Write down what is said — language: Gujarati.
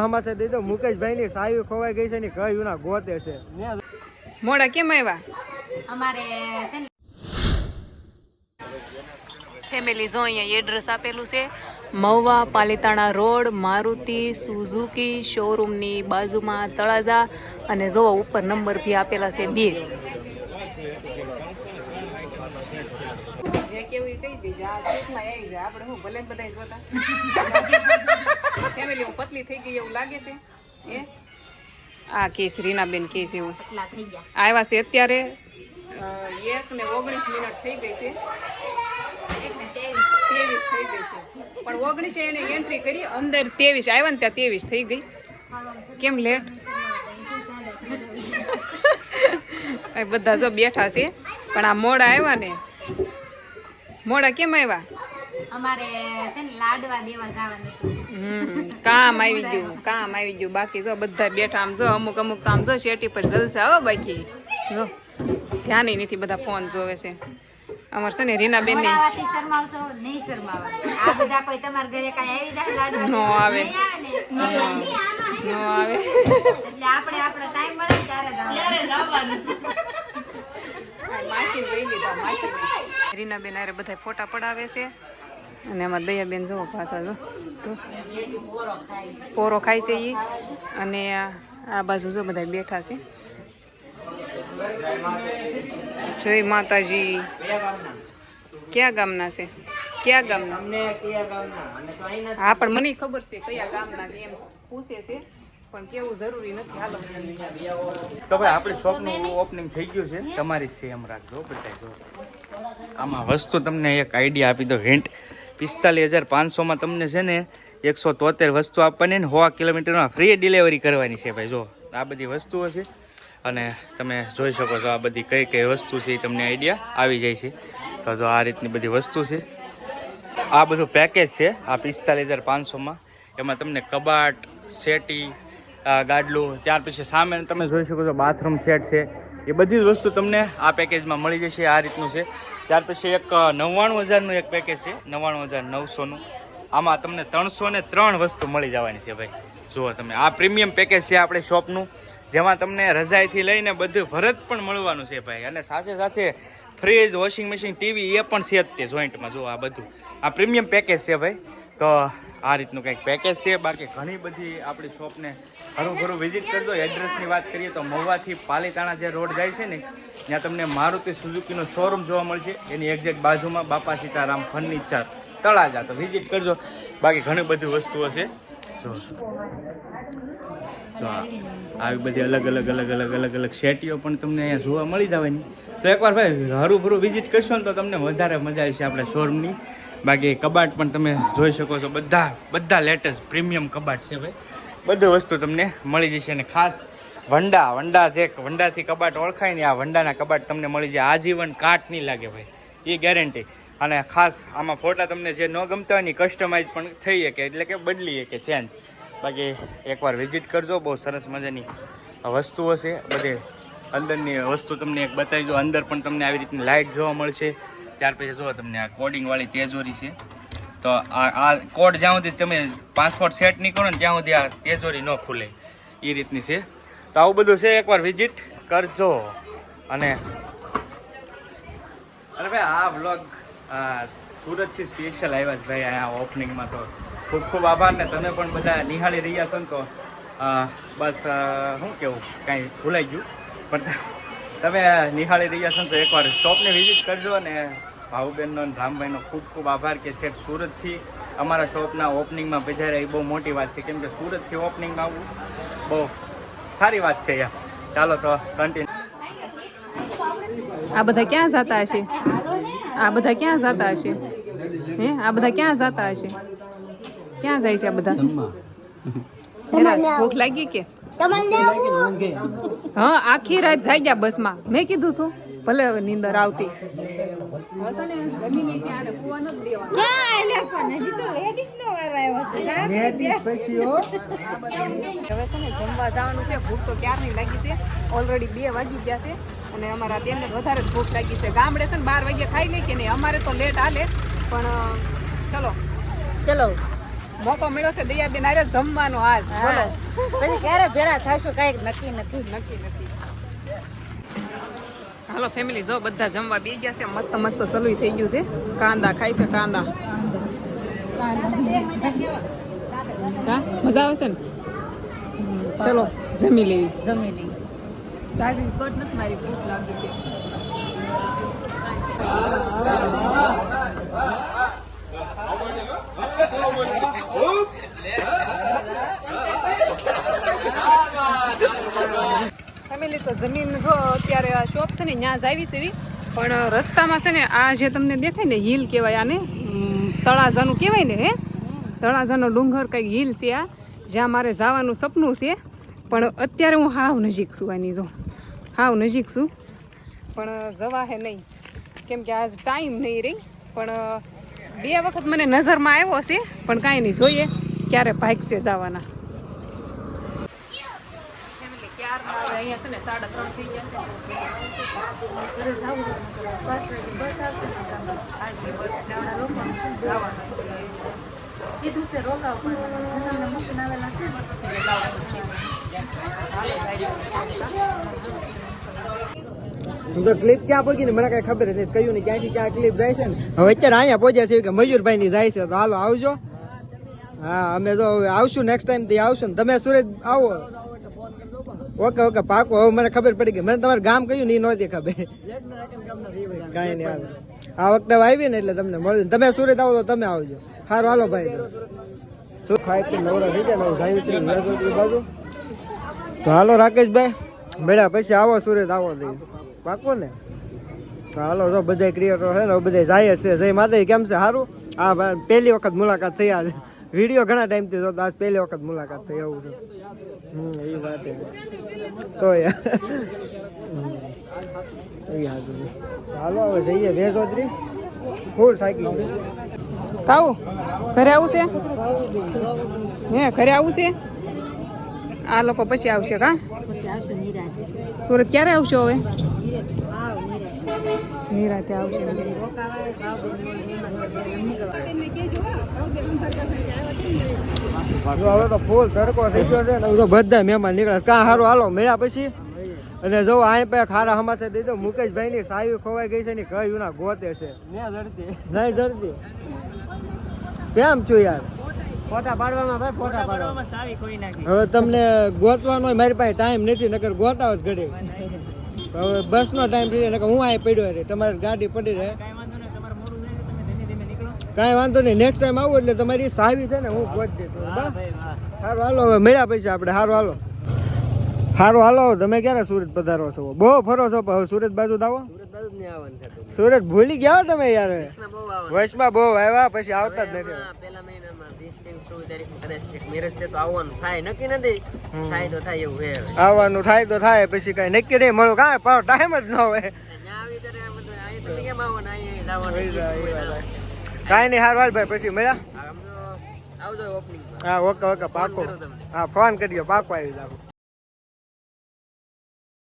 હમાસે દઈ દો મુકેશભાઈ ની સાયુ ખોવાઈ ગઈ છે ને કયું ના ગોતે છે મોડા કેમ આવ્યા અમારે ફેમિલી જો અહીંયા એડ્રેસ આપેલું છે મહુવા પાલિતાણા રોડ મારુતિ સુઝુકી શોરૂમની બાજુમાં તળાજા અને જો ઉપર નંબર બી આપેલા છે 2 જે કેવું કહી દેજો આ ચેકમાં આવી જાય આપણે હું ભલે બધા જોતા ફેમિલી હું પતલી થઈ ગઈ એવું લાગે છે એ આ કેસ રીનાબેન કેસ એવું આવ્યા છે અત્યારે 1:19 થઈ ગઈ છે 23 થઈ ગઈ છે પણ 19 એને એન્ટ્રી કરી અંદર 23 આવ્યા ને ત્યાં 23 થઈ ગઈ કેમ લેટ બધા જો બેઠા છે પણ આ મોડા આવ્યા ને મોડા કેમ આવ્યા અમારે છે ને લાડવા દેવા જવાનું કામ આવી ગયું બાકી જો બધા બેઠા આમ જો અમુક તો આમ જો શેટી પર જલસા હો બાકી જો ધ્યાન નથી બધા ફોન જોવે છે અમાર છે ને રીનાબેન ની શરમાવશો નહીં શરમાવા આ બધા કોઈ તમારા ઘરે કાઈ આવી જાય લાડવા નો આવે એટલે આપણે આપણો ટાઈમ મળે ત્યારે જવાનું માસી લઈ લીધા માસી રીનાબેન આરે બધા ફોટા પડાવે છે અને એમાં દયાબેન જો પાછા જો પોરો ખાય છે ઈ અને આ બાજુ જો બધા બેઠા છે જય માતાજી ક્યાં ગામના છે ક્યાં ગામના હા પણ મને ખબર છે કયા ગામના એમ પૂછે છે પણ કેવું જરૂરી નથી હાલો તો ભાઈ આપણી શોપનું ઓપનિંગ થઈ ગયું છે તમારી સેમ રાખજો બતાવી દો આમાં વસ્તુ તમને એક આઈડિયા આપી દો હિન્ટ 45,500માં તમને છે ને 173 વસ્તુ આપવાની ને 100 કિલોમીટરમાં ફ્રી ડિલિવરી કરવાની છે ભાઈ જો આ બધી વસ્તુઓ છે અને તમે જોઈ શકો છો આ બધી કઈ કઈ વસ્તુ છે એ તમને આઈડિયા આવી જાય છે તો જો આ રીતની બધી વસ્તુ છે આ બધું પેકેજ છે આ 45,500માં એમાં તમને કબાટ સેટી ગાડલું ત્યાર પછી સામે તમે જોઈ શકો છો બાથરૂમ સેટ છે એ બધી જ વસ્તુ તમને આ પેકેજમાં મળી જશે આ રીતનું છે ત્યાર પછી એક 99,000નું એક પેકેજ છે 99,900નું આમાં તમને 303 વસ્તુ મળી જવાની છે ભાઈ જુઓ તમે આ પ્રીમિયમ પેકેજ છે આપણે શોપનું જેમાં તમને રજાઈથી લઈને બધું ભરત પણ મળવાનું છે ભાઈ અને સાથે સાથે ફ્રીજ વોશિંગ મશીન ટીવી એ પણ છે જ તે જોઈન્ટમાં જુઓ આ બધું આ પ્રીમિયમ પેકેજ છે ભાઈ તો આ રીતનું કંઈક પેકેજ છે બાકી ઘણી બધી આપણી શોપને ઘરું વિઝિટ કરજો એડ્રેસની વાત કરીએ તો મહુવાથી પાલીતાણા જે રોડ જાય છે ને ત્યાં તમને મારુતિ સુઝુકીનો શોરૂમ જોવા મળશે એની એક્ઝેક્ટ બાજુમાં બાપા સીતારામ ફર્નિચર તળાજા તો વિઝિટ કરજો બાકી ઘણી બધી વસ્તુઓ છે જો આવી બધી અલગ અલગ શેટીઓ પણ તમને અહીંયા જોવા મળી જવાની તો એકવાર ભાઈ હરું વિઝિટ કરશો ને તો તમને વધારે મજા આવશે આપણા શોરૂમની બાકી કબાટ પણ તમે જોઈ શકો છો બધા લેટેસ્ટ પ્રીમિયમ કબાટ છે ભાઈ બધી વસ્તુ તમને મળી જશે અને ખાસ વંડા જે વંડાથી કબાટ ઓળખાય ને આ વંડાના કબાટ તમને મળી જાય આજીવન કાટ નહીં લાગે ભાઈ એ ગેરંટી અને ખાસ આમાં ફોટા તમને જે ન ગમતા હોય ને કસ્ટમાઇઝ પણ થઈ શકે એટલે કે બદલી શકે ચેન્જ બાકી એકવાર વિઝિટ કરજો બહુ સરસ મજાની વસ્તુઓ છે બધી અંદરની વસ્તુ તમને એક બતાવી દો અંદર પણ તમને આવી રીતની લાઇટ જોવા મળશે ત્યાર પછી જુઓ તમને આ કોડિંગવાળી તેજોરી છે તો આ કોડ જ્યાં સુધી તમે પાસપોર્ટ સેટ નહીં કરો ને ત્યાં સુધી આ તેજોરી ન ખુલે એ રીતની છે તો આવું બધું છે એકવાર વિઝિટ કરજો અને ભાઈ આ વ્લોગ સુરતથી સ્પેશિયલ આવ્યા છે ભાઈ અહીંયા ઓપનિંગમાં તો ખૂબ ખૂબ આભાર ને તમે પણ બધા નિહાળી રહ્યા છો ને તો બસ શું કેવું કાંઈ ભૂલાઈ ગયું પણ તમે નિહાળી રહ્યા છો ને તો એકવાર શોપને વિઝિટ કરજો અને ભાવુબેનનો અને રામભાઈનો ખૂબ ખૂબ આભાર કે છે સુરતથી અમારા શોપના ઓપનિંગમાં પધાર્યા એ બહુ મોટી વાત છે કેમ કે સુરતથી ઓપનિંગમાં આવવું બહુ સારી વાત છે યાર ચાલો તો કન્ટિન્યુ આ બધા ક્યાં જતા હશે આ બધા ક્યાં જતા હશે હે આ બધા ક્યાં જતા હશે ક્યાં જાય છે આ બધા ભૂખ લાગી કે હા આખી રાત જાય ગયા બસમાં મેં કીધું તું ભલે હવે નીંદર આવતી જમવા જવાનું છે ભૂખ તો ક્યારની લાગી છે ઓલરેડી 2 વાગી ગયા છે અને અમારા બેનને વધારે ભૂખ લાગી છે ગામડે છે ને 12 વાગે ખાઈ લે કે નહીં અમારે તો લેટ હાલે પણ ચલો મોકો મળ્યો છે દયાબેન આરે જમવાનો આજ બોલો પછી ક્યારે ભેળા થાશું કઈક નક્કી નથી. નક્કી નથી. હાલો ફેમિલી જો બધા જમવા બેસી ગયા છે મસ્ત મસ્ત સલુઈ થઈ ગયું છે કાંદા ખાય છે કાંદા કા મજા આવે છે ને ચલો જમી લેવી સાજી કોટ નથી મારી ભૂખ લાગી છે ફેમિલી તો જમીન જો અત્યારે આ શોપ છે ને ત્યાં જ આવી છે એવી પણ રસ્તામાં છે ને આ જે તમને દેખાય ને હિલ કહેવાય આને તળાજાનું કહેવાય ને હે તળાજાનો ડુંગર કંઈક હિલ છે આ જ્યાં મારે જવાનું સપનું છે પણ અત્યારે હું હાવ નજીક છું આની જો હાવ નજીક છું પણ જવા હે નહીં કેમ કે આજ ટાઈમ નહીં રહી પણ 2 વખત મને નજરમાં આવ્યો છે પણ કાંઈ નહીં જોઈએ ક્યારે ભાગશે જવાના અહીંયા છે ને 3:30 થઈ જશે તું તો ક્લિપ ક્યાં પહોંચી ને મને કઈ ખબર નથી કયું ને ક્યાંથી ક્યાં ક્લિપ જાય છે ને હવે અત્યારે અહીંયા પહોંચ્યા છે કે મયુરભાઈ ની જાય છે તો હાલો આવજો હા અમે તો આવશું નેક્સ્ટ ટાઈમ થી આવશું ને તમે સુરત આવો ઓકે ઓકે પાકો હવે મને ખબર પડી ગઈ મને તમારું ગામ કયું નહીં નહોતી ખબર કાંઈ નહીં હાલો આ વખતે આવી ને એટલે તમને મળ્યું તમે સુરત આવો તો તમે આવજો સારું હાલો ભાઈ શું ખાઈ નવરા થઈ ગયા જાય છે બાજુ તો હાલો રાકેશભાઈ મળ્યા પછી આવો સુરત આવો દઈ પાકો ને તો હાલો તો બધા ક્રિએટર છે ને બધા જાય છે જય માતા કેમ છે સારું હા ભાઈ પહેલી વખત મુલાકાત થઈ આજે વિડીયો ઘણા ટાઈમથી જોતો આજ પહેલી વખત મુલાકાત થઈ એવું છે એ વાત તો હાલો હવે જઈએ વેસોત્રી ફૂલ થાકી ગયું કાવું ઘરે આવું છે હે ઘરે આવું છે આ લોકો પછી આવશે કા સુરત ક્યારે આવશો હવે નિરાતે આવશે હવે તો ફૂલ તડકો થઈ ગયો છે ને બધા મહેમાન નીકળે કાં સારું હાલો મળ્યા પછી અને જો આ પે ખારા હમાસે દીધો મુકેશભાઈ ની સાયુ ખોવાઈ ગઈ છે ને કયું ના ગોતે છે નહીં જડતી કેમ છું યાર ફોટા પાડવામાં ભાઈ ફોટા પાડવામાં સારી કોઈ નાખી હવે તમને ગોતવાનો મારી પાસે ટાઈમ નથી નકર ગોતાવ જ ઘડી હવે બસ નો ટાઈમ થઈ નકર હું અહીં પડ્યો રે તમારી ગાડી પડી રહે કાંઈ વાંધો નહીં નેક્સ્ટ ટાઈમ આવું એટલે તમારી સાવી છે ને હું ગોત દઈશ સારું હાલો હવે મળ્યા પછી આપણે સારું હાલો તમે ક્યારે સુરત પધારો છો બહુ ફરો છો હવે સુરત બાજુ આવો સુરત ભૂલી ગયા તમે યાર વચમાં બહુ આવ્યા પછી આવતા જ નથી આવવાનું થાય તો થાય પછી કઈ નક્કી નહીં મળું કાંઈ પાવ ટાઈમ જ ન હોય કાંઈ નહીં હાર ભાઈ પછી મળ્યા હા ઓકે પાકો હા ફોન કરજો પાકો આવી જાવ